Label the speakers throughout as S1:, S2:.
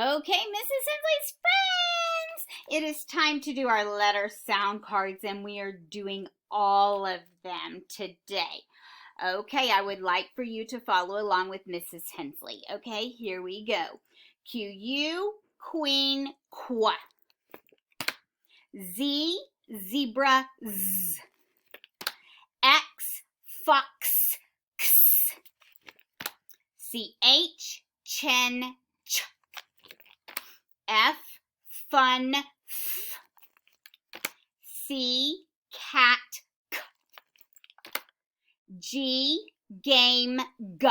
S1: Okay, Mrs. Hensley's friends, it is time to do our letter sound cards, and we are doing all of them today. Okay, I would like for you to follow along with Mrs. Hensley. Okay, here we go. Q-U, queen, qua. Z, zebra, z. X, fox, x. C-H, chin, ch. F, fun, f. C, cat, k. G, game, g.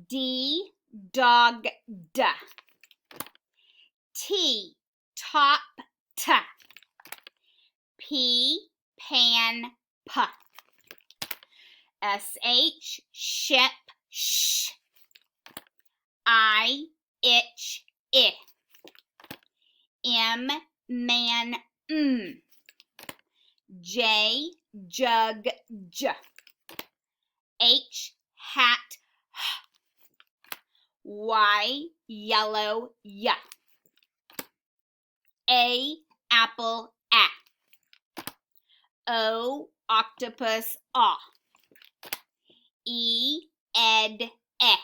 S1: D, dog, d. T, top, t. P, pan, p. S-H, ship, sh. I, itch, I. M, man, m. J, jug, j. H, hat, h. Y, yellow, y. A, apple, a. O, octopus, ah. E, ed, e.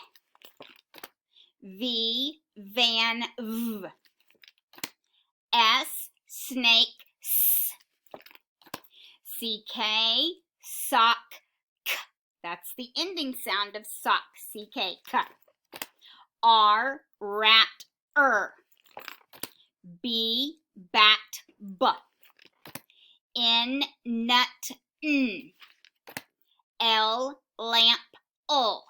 S1: V, van, v. S, snake, s. CK, sock, k. That's the ending sound of sock, CK, k. R, rat, B, bat, b. N, nut, n. L, lamp, l.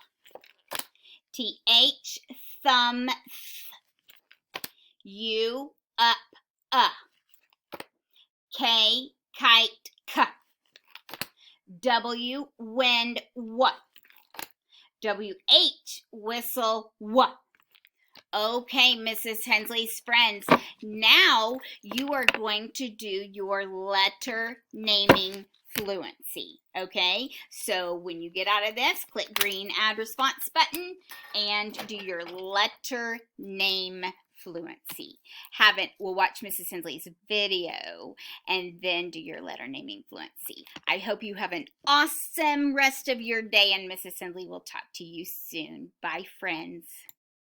S1: TH, thumb, th. U, up, K, kite, k. W, wind, w. WH, whistle, w. Okay, Mrs. Hensley's friends, now you are going to do your letter naming fluency, okay? So when you get out of this, click green add response button and do your letter name fluency. We'll watch Mrs. Hensley's video and then do your letter naming fluency. I hope you have an awesome rest of your day, and Mrs. Hensley will talk to you soon. Bye, friends.